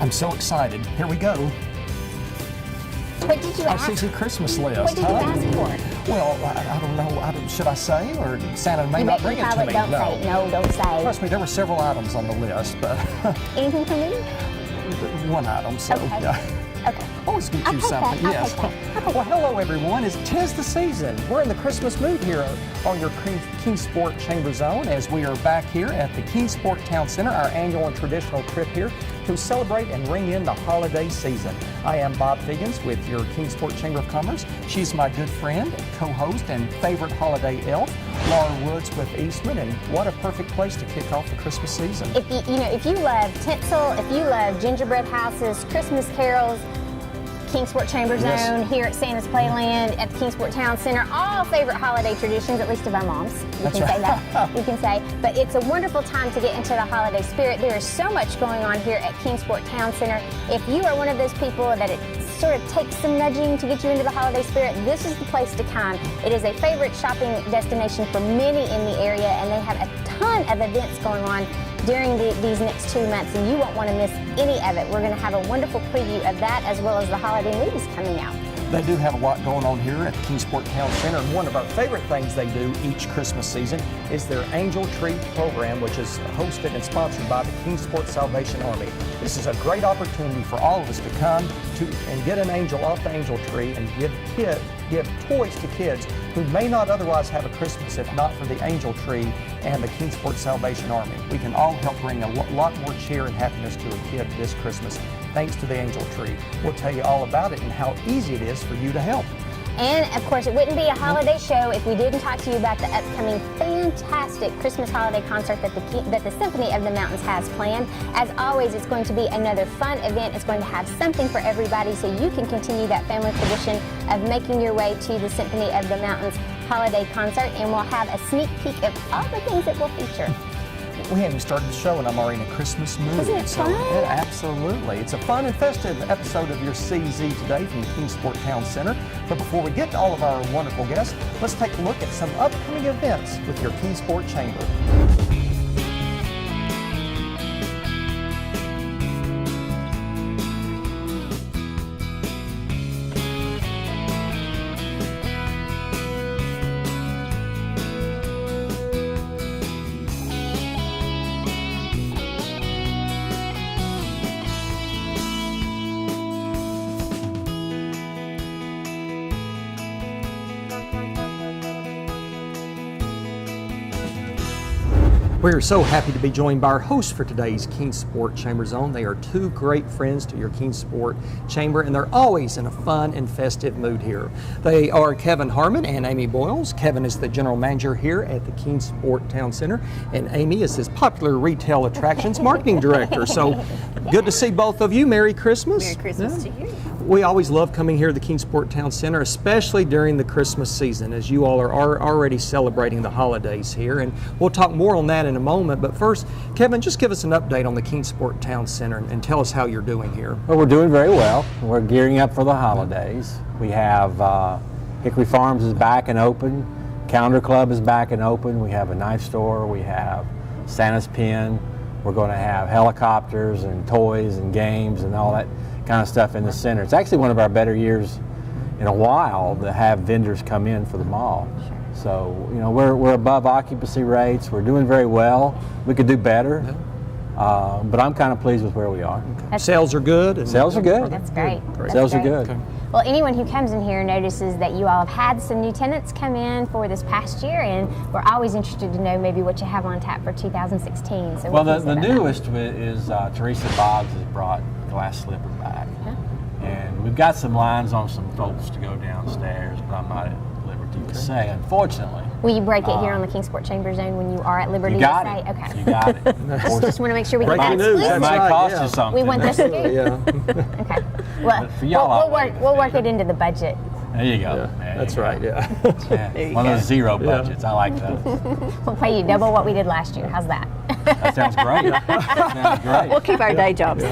I'm so excited. Here we go. What did you Our ask? CC Christmas list. What did you ask for? Well, I don't know. Should I say, or Santa may You not bet bring you it to probably me? don't say. No, don't say. Trust me, there were several items on the list, but Anything for me? one item. So Okay. yeah. Okay. Always get I'll you take something. that. Yes. I'll take that. Well, hello everyone. Tis the season. We're in the Christmas mood here on your Kingsport Chamber Zone as we are back here at the Kingsport Town Center, our annual and traditional trip here to celebrate and ring in the holiday season. I am Bob Figgins with your Kingsport Chamber of Commerce. She's my good friend, co-host, and favorite holiday elf, Laura Woods with Eastman, and what a perfect place to kick off the Christmas season. If you love tinsel, if you love gingerbread houses, Christmas carols, Kingsport Chamber Zone, Yes. here at Santa's Playland, at the Kingsport Town Center, all favorite holiday traditions, at least of our moms. We can say that. We can say. But it's a wonderful time to get into the holiday spirit. There is so much going on here at Kingsport Town Center. If you are one of those people that it sort of takes some nudging to get you into the holiday spirit, this is the place to come. It is a favorite shopping destination for many in the area, and they have a ton of events going on during these next 2 months, and you won't want to miss any of it. We're going to have a wonderful preview of that, as well as the holiday movies coming out. They do have a lot going on here at the Kingsport Town Center, and one of our favorite things they do each Christmas season is their Angel Tree program, which is hosted and sponsored by the Kingsport Salvation Army. This is a great opportunity for all of us to come and get an angel off the angel tree and give toys to kids who may not otherwise have a Christmas if not for the angel tree and the Kingsport Salvation Army. We can all help bring a lot more cheer and happiness to a kid this Christmas thanks to the angel tree. We'll tell you all about it and how easy it is for you to help. And of course, it wouldn't be a holiday show if we didn't talk to you about the upcoming fantastic Christmas holiday concert that the Symphony of the Mountains has planned. As always, it's going to be another fun event. It's going to have something for everybody, so you can continue that family tradition of making your way to the Symphony of the Mountains holiday concert, and we'll have a sneak peek of all the things it will feature. We haven't started the show and I'm already in a Christmas mood. Isn't it fun? Yeah, absolutely. It's a fun and festive episode of your CZ today from the Kingsport Town Center. But before we get to all of our wonderful guests, let's take a look at some upcoming events with your Kingsport Chamber. We're so happy to be joined by our hosts for today's Kingsport Chamber Zone. They are two great friends to your Kingsport Chamber, and they're always in a fun and festive mood here. They are Kevin Harmon and Amy Boyles. Kevin is the general manager here at the Kingsport Town Center, and Amy is his popular retail attractions marketing director. So good to see both of you. Merry Christmas. Merry Christmas to you. We always love coming here to the Kingsport Town Center, especially during the Christmas season, as you all are already celebrating the holidays here. And we'll talk more on that in a moment. But first, Kevin, just give us an update on the Kingsport Town Center and tell us how you're doing here. Well, we're doing very well. We're gearing up for the holidays. We have Hickory Farms is back and open. Calendar Club is back and open. We have a knife store. We have Santa's Pen. We're going to have helicopters and toys and games and all that kind of stuff in the center. It's actually one of our better years in a while to have vendors come in for the mall. Sure. So, you know, we're above occupancy rates. We're doing very well. We could do better, but I'm kind of pleased with where we are. Sales are good? Sales are good. That's great. That's Sales are great. good. Okay. Well, anyone who comes in here notices that you all have had some new tenants come in for this past year, and we're always interested to know maybe what you have on tap for 2016. So Well, what can you say the about that? newest is Teresa Boggs has brought Glass Slipper back. And we've got some lines on some folks to go downstairs, but I'm not at liberty to say, unfortunately. Will you break it here on the Kingsport Chamber Zone when you are at liberty You got to say? it. Okay. You got it. Of course, Just want to make sure we get Breaking that news. that exclusive. might right, cost yeah. you something. We want this scoop. Yeah. Okay. Well, But for y'all, we'll work it into the budget. There you go. Yeah, There that's you go. right, yeah. Yeah. One of those zero budgets. I like those. We'll pay you double what we did last year. How's that? That sounds great. That sounds great. We'll keep our day jobs.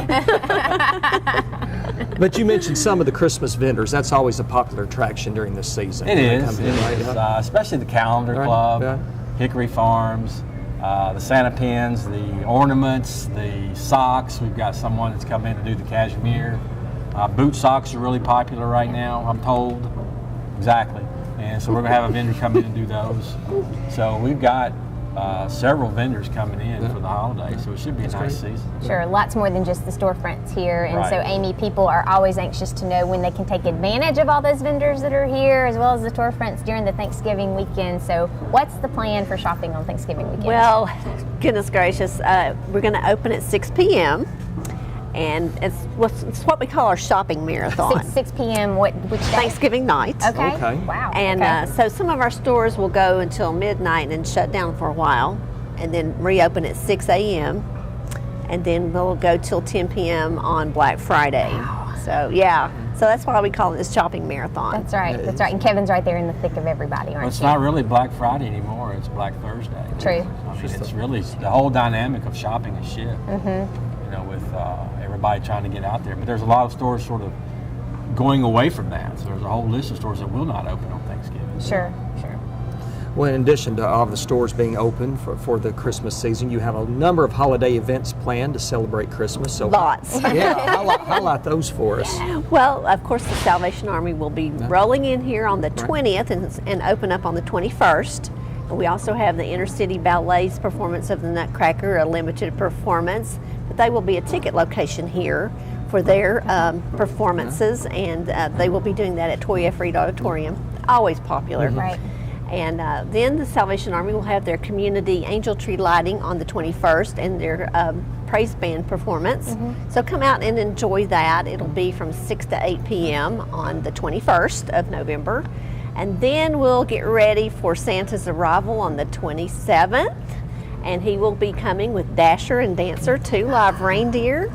But you mentioned some of the Christmas vendors. That's always a popular attraction during this season. It when they is. come It in, right? is. Especially the Calendar Right, Club, yeah. Hickory Farms. the Santa pins, the ornaments, the socks. We've got someone that's come in to do the cashmere. Boot socks are really popular right now, I'm told. Exactly. And so we're going to have a vendor come in and do those. So we've got several vendors coming in for the holidays, so it should be a nice season. Sure, lots more than just the storefronts here. And Right. so, Amy, people are always anxious to know when they can take advantage of all those vendors that are here, as well as the storefronts during the Thanksgiving weekend. So what's the plan for shopping on Thanksgiving weekend? Well, goodness gracious, we're going to open at 6 p.m. and it's what we call our shopping marathon. 6 p.m. Which day? Thanksgiving night. Okay. Okay. Wow. And okay. so some of our stores will go until midnight and shut down for a while, and then reopen at 6 a.m. and then we'll go till 10 p.m. on Black Friday. So yeah, so that's why we call it this shopping marathon. That's right. That's right. And Kevin's right there in the thick of everybody, aren't Well, it's you? not really Black Friday anymore, it's Black Thursday. True. I mean, it's really, the whole dynamic of shopping is shift. You know, with everybody trying to get out there. But there's a lot of stores sort of going away from that. So there's a whole list of stores that will not open on Thanksgiving. Sure. Well, in addition to all the stores being open for the Christmas season, you have a number of holiday events planned to celebrate Christmas. So Lots. Yeah, highlight those for us. Well, of course, the Salvation Army will be rolling in here on the 20th and open up on the 21st. And we also have the Inner City Ballet's performance of the Nutcracker, a limited performance, but they will be a ticket location here for their performances, and they will be doing that at Toy F. Reed Auditorium. Always popular. Right. And then the Salvation Army will have their community angel tree lighting on the 21st and their praise band performance. So come out and enjoy that. It'll be from 6 to 8 p.m. on the 21st of November. And then we'll get ready for Santa's arrival on the 27th. And he will be coming with Dasher and Dancer, 2 live reindeer.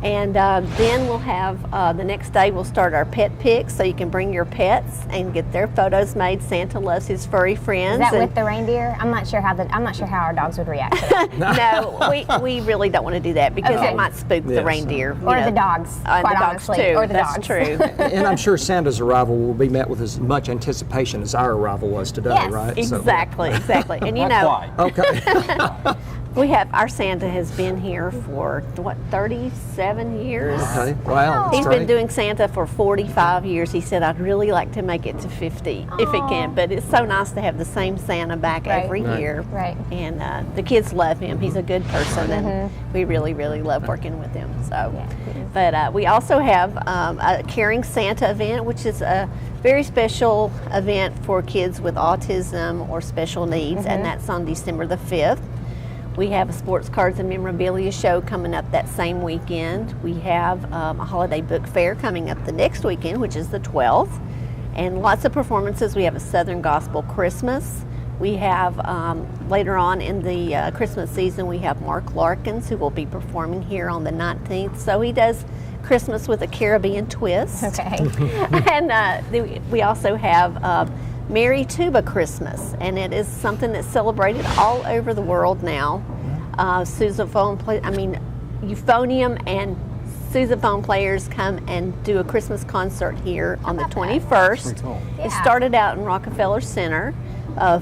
And then we'll have, the next day we'll start our pet pics, so you can bring your pets and get their photos made. Santa loves his furry friends. Is that with the reindeer? I'm not sure how our dogs would react to that. No, we really don't want to do that because Okay. it might spook the Yes. reindeer. you Or know. the dogs, And quite the dogs honestly, too. or the That's dogs. true. And I'm sure Santa's arrival will be met with as much anticipation as our arrival was today, Yes, right? So- Exactly. And you Not know, quite. Okay. we have our Santa has been here for 37 years. Okay. Wow. That's He's great. been doing Santa for 45 years. He said, I'd really like to make it to 50 if it can. But it's so nice to have the same Santa back Right. every year. Right. And the kids love him. He's a good person, and we really, really love working with him. So, but we also have a Caring Santa event, which is a very special event for kids with autism or special needs, and that's on December the 5th. We have a sports cards and memorabilia show coming up that same weekend. We have a holiday book fair coming up the next weekend, which is the 12th, and lots of performances. We have a Southern Gospel Christmas. We have later on in the Christmas season, we have Mark Larkins, who will be performing here on the 19th. So he does Christmas with a Caribbean twist. Okay. And we also have Merry Tuba Christmas, and it is something that's celebrated all over the world now. Euphonium and sousaphone players come and do a Christmas concert here on the 21st. Pretty cool. It started out in Rockefeller Center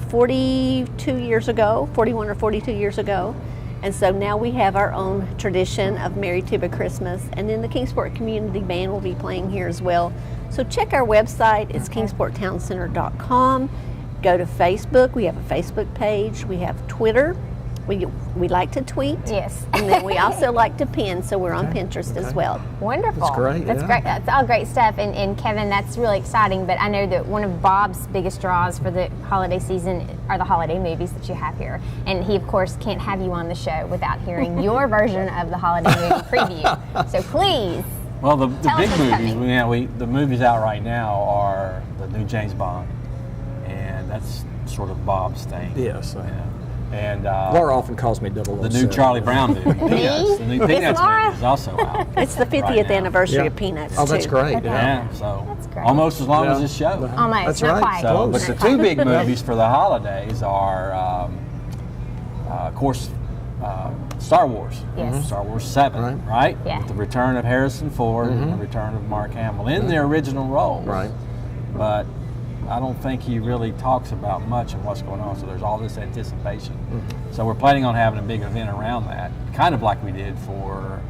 41 or 42 years ago. And so now we have our own tradition of Merry Tuba Christmas, and then the Kingsport Community Band will be playing here as well. So check our website, it's kingsporttowncenter.com. Go to Facebook, we have a Facebook page, we have Twitter. We like to tweet. Yes. And then we also like to pin, so we're on Pinterest as well. Wonderful. That's great, That's yeah. great. That's all great stuff. And Kevin, that's really exciting. But I know that one of Bob's biggest draws for the holiday season are the holiday movies that you have here. And he, of course, can't have you on the show without hearing your version of the holiday movie preview. So please. Well, the Tell us big what's movies, coming. the movies out right now are the new James Bond, and that's sort of Bob's thing. Yes. Yeah. And Laura often calls me 007. the new Charlie Brown movie, Peanuts. The new Miss Peanuts Laura? movie is also out. It's the 50th right now. anniversary Yeah. of Peanuts, Oh, that's too. great. Yeah, so That's great. almost as long as Yeah. this show. Almost. That's not right. quite. So, but the Not quite. two big movies for the holidays are, of course, Star Wars. Yes. Star Wars 7, right? Yeah. With the return of Harrison Ford and the return of Mark Hamill in their original roles. Right. But I don't think he really talks about much of what's going on. So there's all this anticipation. So we're planning on having a big event around that, kind of like we did for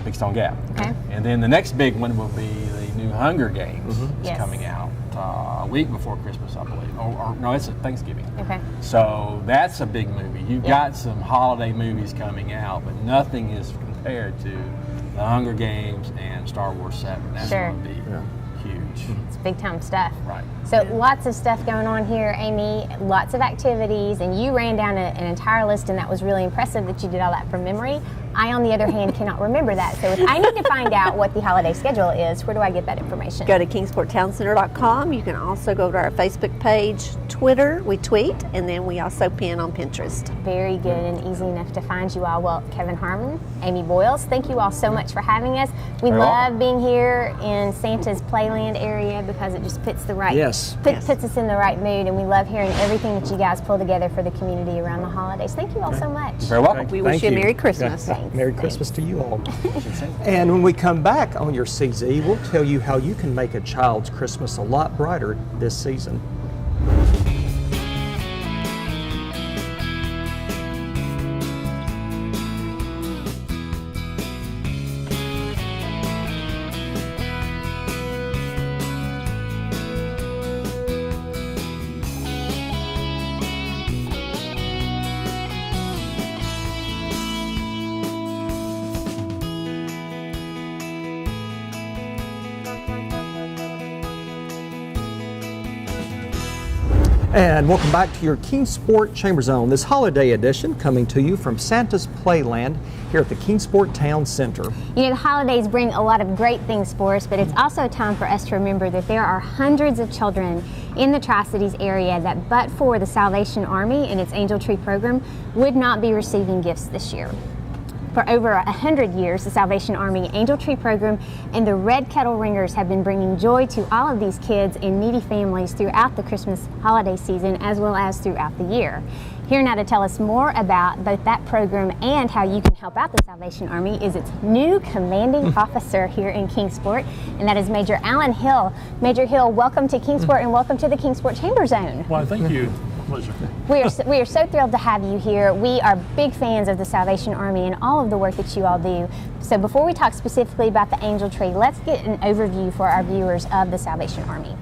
Big Stone Gap. Okay. And then the next big one will be the new Hunger Games. Yes. Coming out a week before Christmas, I believe. Or no, it's Thanksgiving. Okay. So that's a big movie. You've got some holiday movies coming out, but nothing is compared to the Hunger Games and Star Wars 7. That's Sure. going to be huge. It's big time stuff. Right. So lots of stuff going on here, Amy, lots of activities, and you ran down an entire list, and that was really impressive that you did all that from memory. I, on the other hand, cannot remember that. So if I need to find out what the holiday schedule is, where do I get that information? Go to kingsporttowncenter.com. You can also go to our Facebook page, Twitter, we tweet, and then we also pin on Pinterest. Very good and easy enough to find you all. Well, Kevin Harmon, Amy Boyles, thank you all so much for having us. We Very love being here in Santa's Playland area because it just puts the right puts us in the right mood, and we love hearing everything that you guys pull together for the community around the holidays. Thank you all so much. You're very welcome. We wish you a Merry Christmas. Thanks. Merry Christmas to you all. And when we come back on your CZ, we'll tell you how you can make a child's Christmas a lot brighter this season. And welcome back to your Kingsport Chamber Zone, this holiday edition coming to you from Santa's Playland here at the Kingsport Town Center. You know, the holidays bring a lot of great things for us, but it's also a time for us to remember that there are hundreds of children in the Tri-Cities area that, but for the Salvation Army and its Angel Tree program, would not be receiving gifts this year. For over 100 years, the Salvation Army Angel Tree Program and the Red Kettle Ringers have been bringing joy to all of these kids and needy families throughout the Christmas holiday season as well as throughout the year. Here now to tell us more about both that program and how you can help out the Salvation Army is its new commanding officer here in Kingsport, and that is Major Alan Hill. Major Hill, welcome to Kingsport and welcome to the Kingsport Chamber Zone. Why, thank you. Pleasure. We are so thrilled to have you here. We are big fans of the Salvation Army and all of the work that you all do. So before we talk specifically about the Angel Tree, let's get an overview for our viewers of the Salvation Army.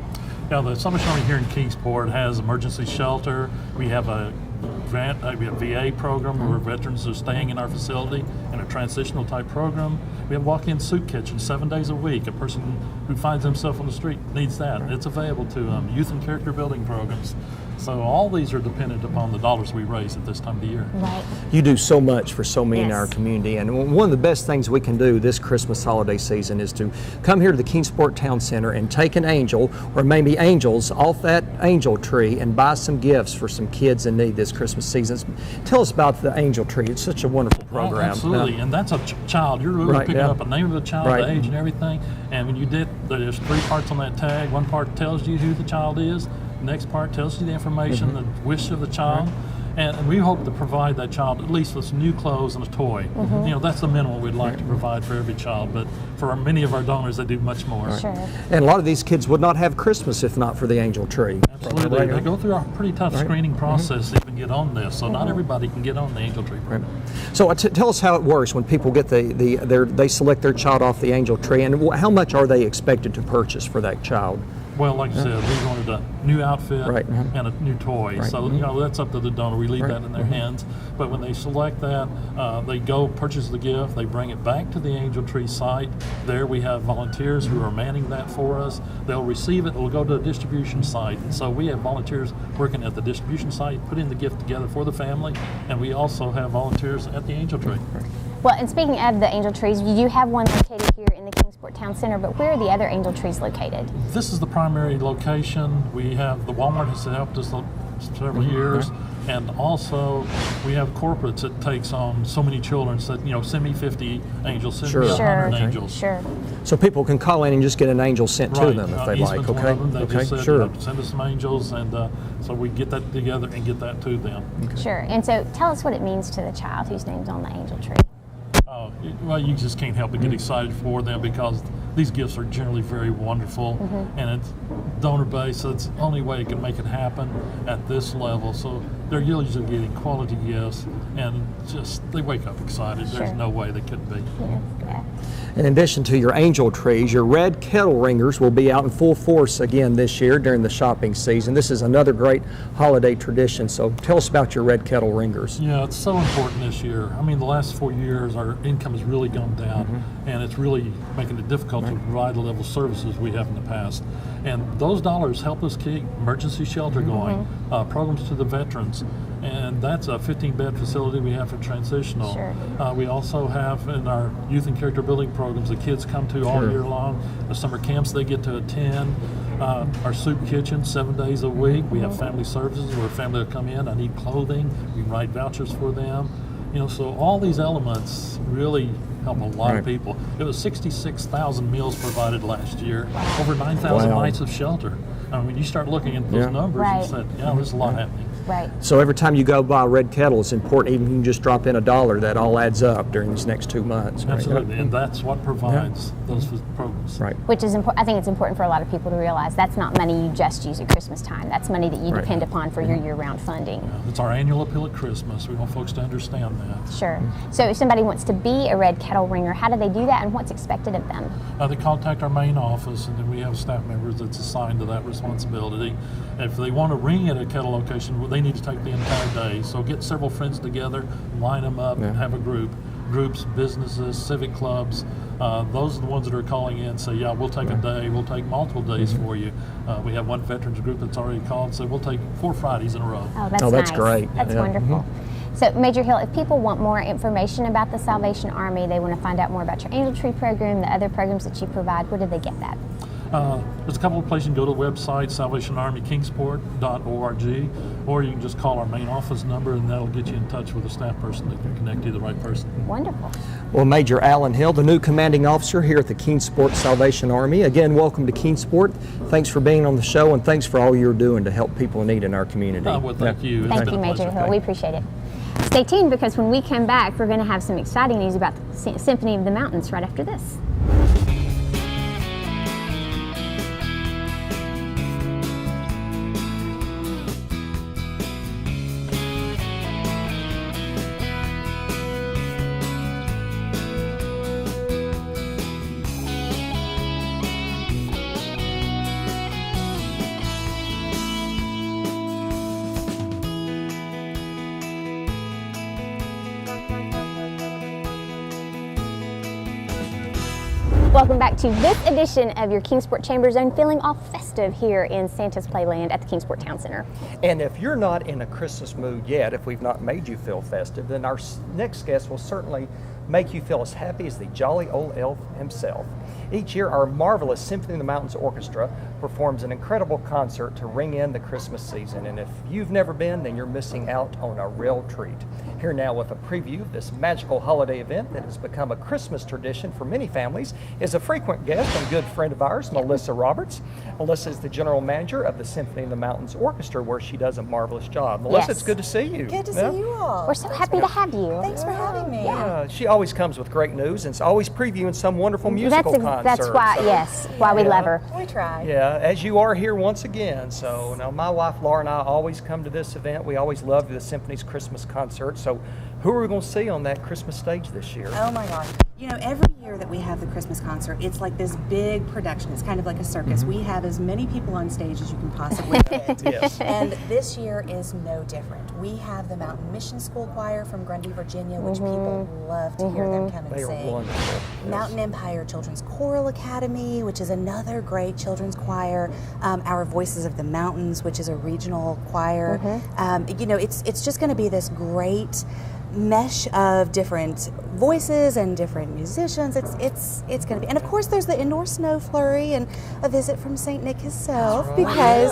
Yeah, the Salvation Army here in Kingsport has emergency shelter. We have a VA program where veterans are staying in our facility in a transitional type program. We have walk-in soup kitchen 7 days a week. A person who finds himself on the street needs that. It's available to youth and character building programs. So all these are dependent upon the dollars we raise at this time of the year. Right. You do so much for so many in Yes. our community, and one of the best things we can do this Christmas holiday season is to come here to the Kingsport Town Center and take an angel, or maybe angels, off that angel tree and buy some gifts for some kids in need this Christmas season. Tell us about the Angel Tree. It's such a wonderful program. Oh, absolutely, and that's a child. You're really Right, picking yeah. up a name of the child, Right. the age and everything, and when you did, there's 3 parts on that tag. One part tells you who the child is, the next part tells you the information, the wish of the child, and we hope to provide that child at least with some new clothes and a toy. You know, that's the minimum we'd like to provide for every child, but for many of our donors, they do much more. Sure. And a lot of these kids would not have Christmas if not for the Angel Tree. Absolutely. They go through a pretty tough screening process to even get on this, so not everybody can get on the Angel Tree program. So tell us how it works when people get they select their child off the Angel Tree, and how much are they expected to purchase for that child? Well, like I said, we wanted a new outfit Right. and a new toy. Right. So, you know, that's up to the donor. We leave that in their hands. But when they select that, they go purchase the gift. They bring it back to the Angel Tree site. There we have volunteers who are manning that for us. They'll receive it. It'll go to a distribution site. And so we have volunteers working at the distribution site, putting the gift together for the family. And we also have volunteers at the Angel Tree. Well, and speaking of the Angel Trees, you do have one located here in the Kingsport Town Center, but where are the other Angel Trees located? This is the primary location. We have the Walmart has helped us several years, and also we have corporates that takes on so many children. So, you know, send me 50 angels, send me 100 angels. Sure. So people can call in and just get an angel sent to them if they like. Eastman's one Okay. of them. They Okay. just said, Sure. you know, send us some angels, and so we get that together and get that to them. Sure. And so tell us what it means to the child whose name's on the Angel Tree. Well, you just can't help but get excited for them because these gifts are generally very wonderful, and it's donor-based, so it's the only way it can make it happen at this level. So they're usually getting quality gifts, and just they wake up excited. There's no way they couldn't be. Yeah. In addition to your angel trees, your red kettle ringers will be out in full force again this year during the shopping season. This is another great holiday tradition, so tell us about your red kettle ringers. Yeah, it's so important this year. I mean, the last 4 years, our income has really gone down, and it's really making it difficult to provide the level of services we have in the past. And those dollars help us keep emergency shelter going, programs to the veterans, and that's a 15-bed facility we have for transitional. Sure. We also have in our youth and character building programs the kids come to all year long, the summer camps they get to attend, our soup kitchen 7 days a week. We have family services where a family will come in, I need clothing, we write vouchers for them. You know, so all these elements really help a lot of people. It was 66,000 meals provided last year, over 9,000 nights of shelter. I mean, when you start looking at those numbers, you said, yeah, there's a lot happening. Right. So every time you go buy a red kettle, it's important, even if you can just drop in $1, that all adds up during these next 2 months. Right? Absolutely, and that's what provides those programs. Right. Which is important. I think it's important for a lot of people to realize that's not money you just use at Christmas time. That's money that you depend upon for your year-round funding. Yeah, it's our annual appeal at Christmas. We want folks to understand that. Sure. So if somebody wants to be a red kettle ringer, how do they do that, and what's expected of them? They contact our main office, and then we have staff members that's assigned to that responsibility. If they want to ring at a kettle location, well, they need to take the entire day. So get several friends together, line them up, and have a group. Groups, businesses, civic clubs, those are the ones that are calling in and say, yeah, we'll take a day, we'll take multiple days for you. We have one veterans group that's already called, so we'll take 4 Fridays in a row. Oh, that's that's nice. great. That's wonderful. So, Major Hill, if people want more information about the Salvation Army, they want to find out more about your Angel Tree program, the other programs that you provide, where do they get that? There's a couple of places you can go to the website, salvationarmykingsport.org, or you can just call our main office number, and that'll get you in touch with a staff person that can connect you to the right person. Wonderful. Well, Major Alan Hill, the new commanding officer here at the Kingsport Salvation Army. Again, welcome to Kingsport. Thanks for being on the show, and thanks for all you're doing to help people in need in our community. Well, thank you. It's Thank been you, a Major pleasure. Hill. We appreciate it. Stay tuned, because when we come back, we're going to have some exciting news about the Symphony of the Mountains right after this. Welcome back to this edition of your Kingsport Chamber Zone, feeling all festive here in Santa's Playland at the Kingsport Town Center. And if you're not in a Christmas mood yet, if we've not made you feel festive, then our next guest will certainly make you feel as happy as the jolly old elf himself. Each year, our marvelous Symphony of the Mountains Orchestra performs an incredible concert to ring in the Christmas season. And if you've never been, then you're missing out on a real treat. Here now with a preview of this magical holiday event that has become a Christmas tradition for many families is a frequent guest and good friend of ours, Melissa Roberts. Melissa is the general manager of the Symphony of the Mountains Orchestra, where she does a marvelous job. Melissa, it's good to see you. Good to see you all. We're so happy to have you. Thanks for having me. She always comes with great news and it's always previewing some wonderful musical concert. That's why, why we love her. We try. Yeah, as you are here once again. So now my wife Laura and I always come to this event. We always love the Symphony's Christmas concert. So who are we going to see on that Christmas stage this year? Oh my gosh. You know, every year that we have the Christmas concert, it's like this big production. It's kind of like a circus. We have as many people on stage as you can possibly fit. Yes. And this year is no different. We have the Mountain Mission School Choir from Grundy, Virginia, which people love to hear them come and They sing. are wonderful. Yes. Mountain Empire Children's Choral Academy, which is another great children's choir. Our Voices of the Mountains, which is a regional choir. You know, it's just going to be this great mesh of different voices and different musicians. It's going to be, and of course there's the indoor snow flurry and a visit from Saint Nick himself, because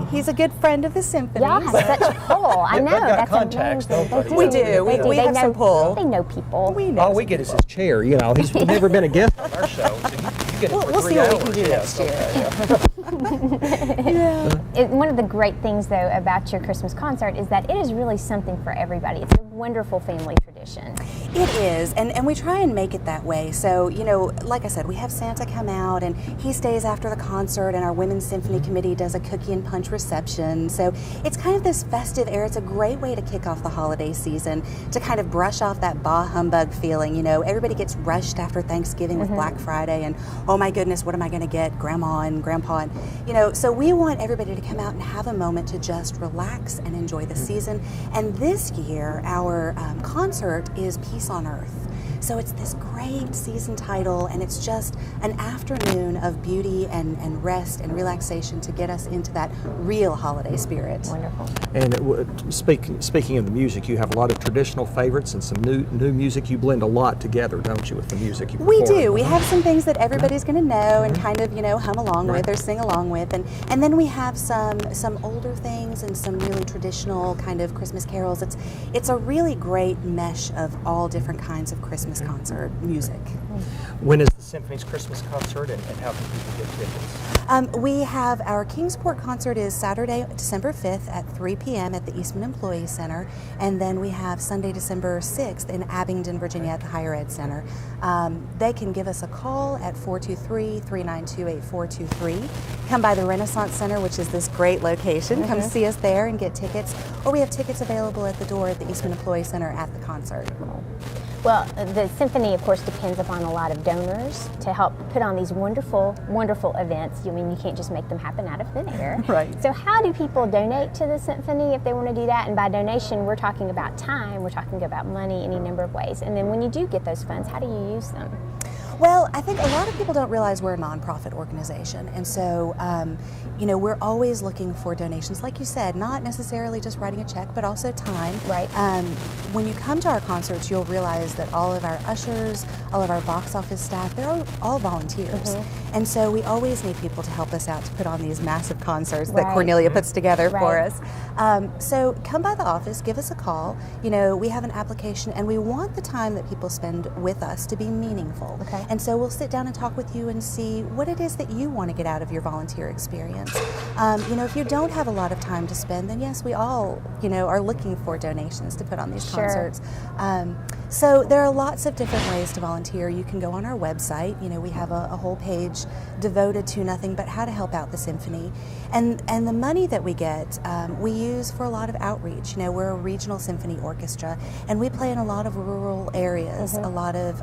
he's a good friend of the symphony. Y'all have such pull. I know. They've got That's contacts, amazing. don't they? We do. We have some pull. They know people. We know. All we get is his chair. You know, he's never been a guest on our show. So you get it for We'll 3 see what we hours. can do next year. One of the great things, though, about your Christmas concert is that it is really something for everybody. It's a wonderful family tradition. It is, and we try and make it that way. So, you know, like I said, we have Santa come out and he stays after the concert, and our Women's Symphony Committee does a cookie and punch reception. So it's kind of this festive air. It's a great way to kick off the holiday season, to kind of brush off that bah humbug feeling. You know, everybody gets rushed after Thanksgiving with Black Friday and, oh my goodness, what am I going to get Grandma and Grandpa? And, you know, so we want everybody to come out and have a moment to just relax and enjoy the season. And this year, our concert is Peace on Earth. So it's this great season title, and it's just an afternoon of beauty and rest and relaxation to get us into that real holiday spirit. Wonderful. And speaking of the music, you have a lot of traditional favorites and some new music. You blend a lot together, don't you, with the music you We perform? do. We have some things that everybody's going to know and kind of, you know, hum along with or sing along with, and then we have some older things and some really traditional kind of Christmas carols. It's a really great mesh of all different kinds of Christmas concert music. When is the Symphony's Christmas concert, and how can people get tickets? We have our Kingsport concert is Saturday, December 5th at 3 p.m. at the Eastman Employee Center, and then we have Sunday, December 6th in Abingdon, Virginia at the Higher Ed Center. They can give us a call at 423-392-8423. Come by the Renaissance Center, which is this great location. Come see us there and get tickets, or we have tickets available at the door at the Eastman Employee Center at the concert. Well, the symphony, of course, depends upon a lot of donors to help put on these wonderful, wonderful events. I mean, you can't just make them happen out of thin air. Right. So how do people donate to the symphony if they want to do that? And by donation, we're talking about time, we're talking about money, any number of ways. And then when you do get those funds, how do you use them? Well, I think a lot of people don't realize we're a nonprofit organization, and so you know, we're always looking for donations, like you said, not necessarily just writing a check, but also time. Right. When you come to our concerts, you'll realize that all of our ushers, all of our box office staff, they're all volunteers, and so we always need people to help us out to put on these massive concerts that Cornelia puts together for us. So come by the office, give us a call. You know, we have an application, and we want the time that people spend with us to be meaningful. Okay. And so we'll sit down and talk with you and see what it is that you want to get out of your volunteer experience. You know, if you don't have a lot of time to spend, then yes, we all, you know, are looking for donations to put on these concerts. So there are lots of different ways to volunteer. You can go on our website. You know, we have a whole page devoted to nothing but how to help out the symphony. And the money that we get, we use for a lot of outreach. You know, we're a regional symphony orchestra, and we play in a lot of rural areas, a lot of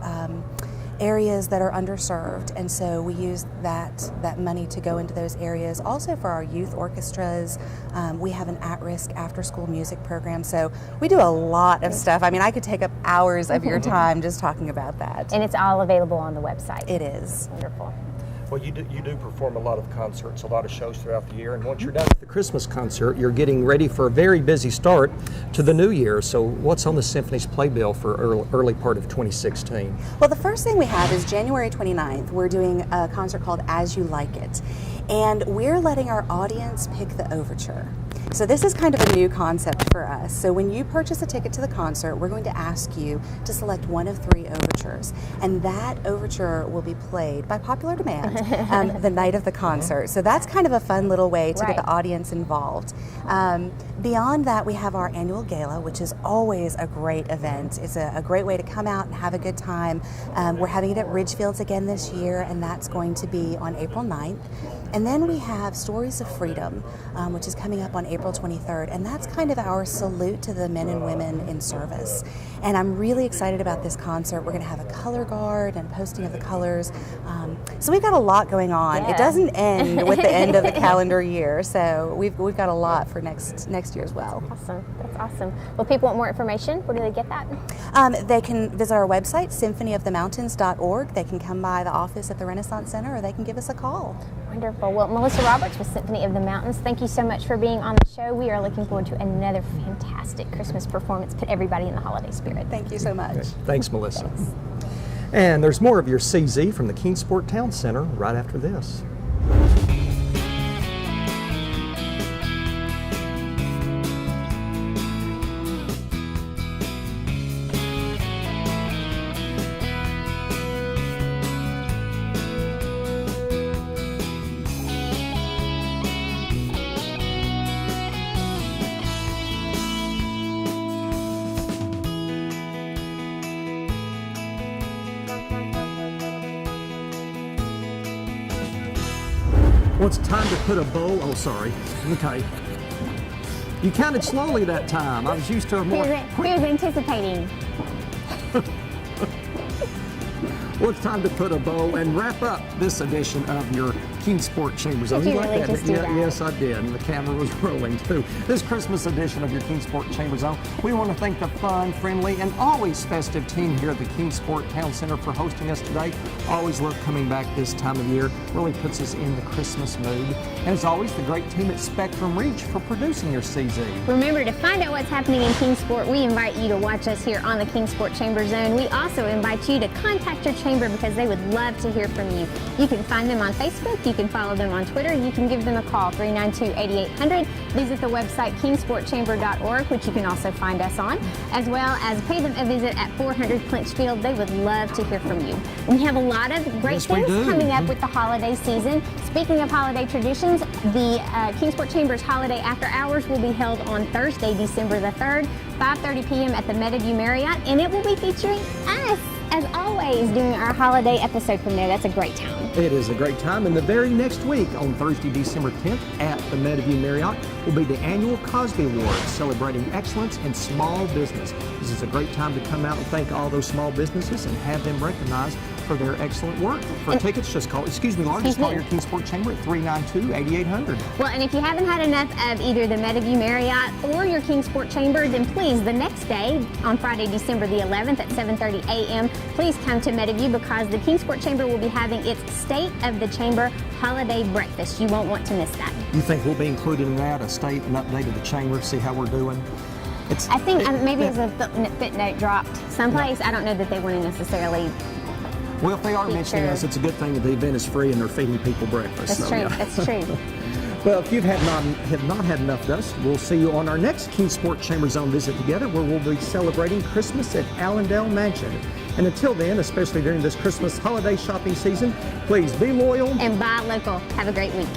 areas that are underserved, and so we use that money to go into those areas. Also for our youth orchestras, we have an at-risk after-school music program, so we do a lot of stuff. I mean, I could take up hours of your time just talking about that. And it's all available on the website. It is. Wonderful. Well, you do perform a lot of concerts, a lot of shows throughout the year, and once you're done with the Christmas concert, you're getting ready for a very busy start to the new year. So what's on the Symphony's playbill for early part of 2016? Well, the first thing we have is January 29th. We're doing a concert called As You Like It, and we're letting our audience pick the overture. So this is kind of a new concept for us. So when you purchase a ticket to the concert, we're going to ask you to select one of 3 overtures, and that overture will be played by popular demand the night of the concert. So that's kind of a fun little way to get the audience involved. Beyond that, we have our annual gala, which is always a great event. It's a great way to come out and have a good time. We're having it at Ridgefields again this year, and that's going to be on April 9th. And then we have Stories of Freedom, which is coming up on April 23rd, and that's kind of our salute to the men and women in service. And I'm really excited about this concert. We're going to have a color guard and posting of the colors. So we've got a lot going on. Yeah. It doesn't end with the end of the calendar year, so we've got a lot for next year as well. Awesome. That's awesome. Well, if people want more information, where do they get that? They can visit our website, symphonyofthemountains.org. They can come by the office at the Renaissance Center, or they can give us a call. Wonderful. Well, Melissa Roberts with Symphony of the Mountains, thank you so much for being on the show. We are looking forward to another fantastic Christmas performance. Put everybody in the holiday spirit. Thank you so much. Thanks, Melissa. And there's more of your CZ from the Kingsport Town Center right after this. Well, it's time to put a bow. Oh, sorry. Okay. You counted slowly that time. I was used to a more He was anticipating. Well, it's time to put a bow and wrap up this edition of your Kingsport Chamber Zone. Did you like really that? just do that? Yes, I did. And the camera was rolling too. This Christmas edition of your Kingsport Chamber Zone, we want to thank the fun, friendly, and always festive team here at the Kingsport Town Center for hosting us today. Always love coming back this time of year. Really puts us in the Christmas mood. And as always, the great team at Spectrum Reach for producing your CZ. Remember, to find out what's happening in Kingsport, we invite you to watch us here on the Kingsport Chamber Zone. We also invite you to contact your chamber because they would love to hear from you. You can find them on Facebook, you can follow them on Twitter, you can give them a call, 392-8800. Visit the website kingsportchamber.org, which you can also find us on, as well as pay them a visit at 400 Clinchfield. They would love to hear from you. We have a lot of great things coming up with the holiday season. Speaking of holiday traditions, the Kingsport Chamber's Holiday After Hours will be held on Thursday, December the 3rd, 5:30 p.m. at the Meadowview Marriott, and it will be featuring us, as always, doing our holiday episode from there. That's a great time. It is a great time, and the very next week, on Thursday, December 10th, at the Meadowview Marriott, will be the annual Cosby Awards, celebrating excellence in small business. This is a great time to come out and thank all those small businesses and have them recognized for their excellent work. For tickets, just call, Laura, just call your Kingsport Chamber at 392-8800. Well, and if you haven't had enough of either the Meadowview Marriott or your Kingsport Chamber, then please, the next day, on Friday, December the 11th at 7:30 a.m., please come to Meadowview because the Kingsport Chamber will be having its State of the Chamber holiday breakfast. You won't want to miss that. You think we'll be included in that, a state and update of the chamber, see how we're doing? I think maybe as a footnote dropped someplace. I don't know that they want to necessarily. Well, if they are mentioning us, it's a good thing that the event is free and they're feeding people breakfast. That's true. Yeah. That's true. Well, if you have not had enough of us, we'll see you on our next Kingsport Chamber Zone visit together, where we'll be celebrating Christmas at Allendale Mansion. And until then, especially during this Christmas holiday shopping season, please be loyal and buy local. Have a great week.